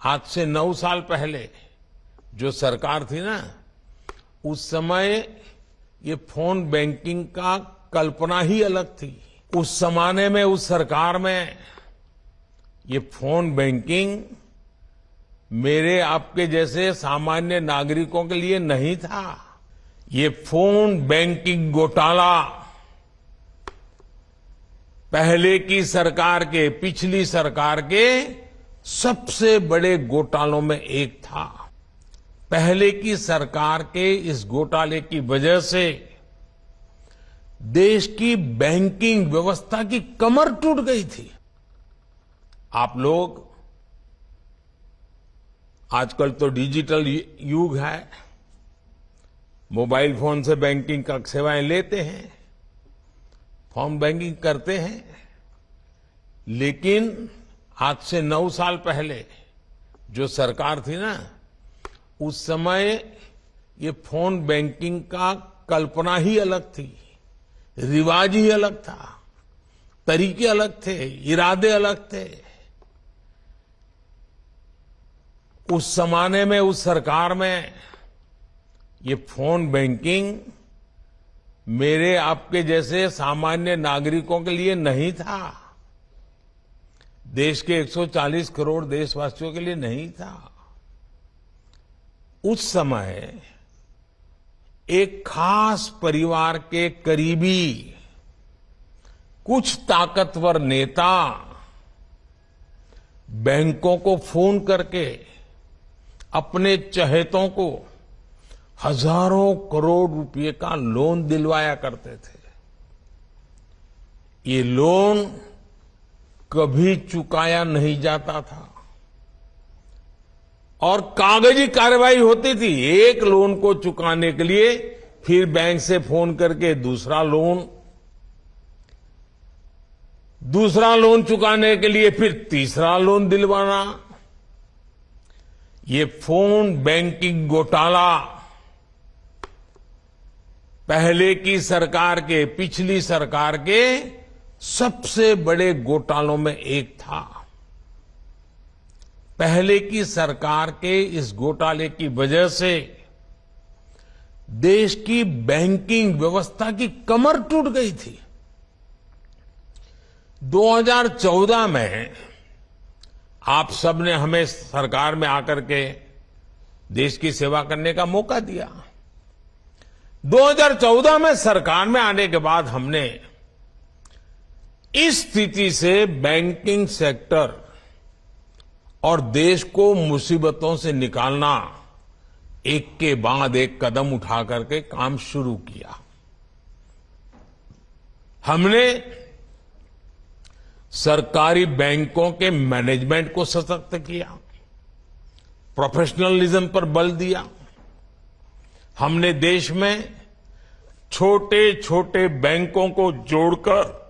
आज से 9 साल पहले जो सरकार थी ना, उस समय ये फोन बैंकिंग का कल्पना ही अलग थी। उस जमाने में उस सरकार में ये फोन बैंकिंग मेरे आपके जैसे सामान्य नागरिकों के लिए नहीं था। ये फोन बैंकिंग घोटाला पहले की सरकार के, पिछली सरकार के सबसे बड़े घोटालों में एक था। पहले की सरकार के इस घोटाले की वजह से देश की बैंकिंग व्यवस्था की कमर टूट गई थी। आप लोग आजकल तो डिजिटल युग है, मोबाइल फोन से बैंकिंग का सेवाएं लेते हैं, फोन बैंकिंग करते हैं, लेकिन आज से 9 साल पहले जो सरकार थी ना, उस समय ये फोन बैंकिंग का कल्पना ही अलग थी, रिवाज ही अलग था, तरीके अलग थे, इरादे अलग थे। उस जमाने में उस सरकार में ये फोन बैंकिंग मेरे आपके जैसे सामान्य नागरिकों के लिए नहीं था, देश के 140 करोड़ देशवासियों के लिए नहीं था। उस समय एक खास परिवार के करीबी कुछ ताकतवर नेता बैंकों को फोन करके अपने चहेतों को हजारों करोड़ रुपए का लोन दिलवाया करते थे। ये लोन कभी चुकाया नहीं जाता था और कागजी कार्रवाई होती थी। एक लोन को चुकाने के लिए फिर बैंक से फोन करके दूसरा लोन चुकाने के लिए फिर तीसरा लोन दिलवाना। ये फोन बैंकिंग घोटाला पहले की सरकार के, पिछली सरकार के सबसे बड़े घोटालों में एक था। पहले की सरकार के इस घोटाले की वजह से देश की बैंकिंग व्यवस्था की कमर टूट गई थी। 2014 में आप सबने हमें सरकार में आकर के देश की सेवा करने का मौका दिया। 2014 में सरकार में आने के बाद हमने इस स्थिति से बैंकिंग सेक्टर और देश को मुसीबतों से निकालना एक के बाद एक कदम उठा करके काम शुरू किया। हमने सरकारी बैंकों के मैनेजमेंट को सशक्त किया, प्रोफेशनलिज्म पर बल दिया। हमने देश में छोटे छोटे बैंकों को जोड़कर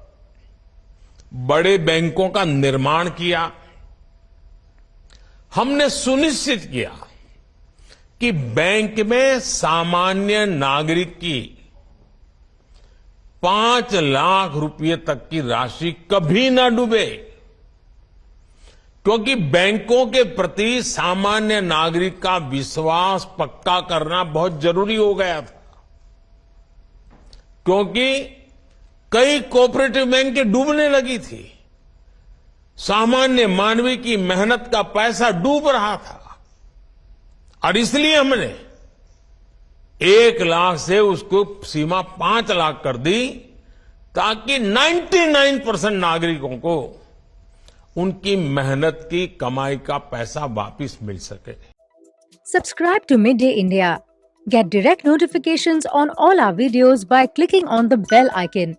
बड़े बैंकों का निर्माण किया। हमने सुनिश्चित किया कि बैंक में सामान्य नागरिक की 5 लाख रुपए तक की राशि कभी ना डूबे, क्योंकि बैंकों के प्रति सामान्य नागरिक का विश्वास पक्का करना बहुत जरूरी हो गया था। क्योंकि कई कोऑपरेटिव बैंक डूबने लगी थी, सामान्य मानवी की मेहनत का पैसा डूब रहा था, और इसलिए हमने 1 लाख से उसको सीमा 5 लाख कर दी, ताकि 99% नागरिकों को उनकी मेहनत की कमाई का पैसा वापस मिल सके। Subscribe to Midday India. Get direct notifications on all our videos by clicking on the bell icon.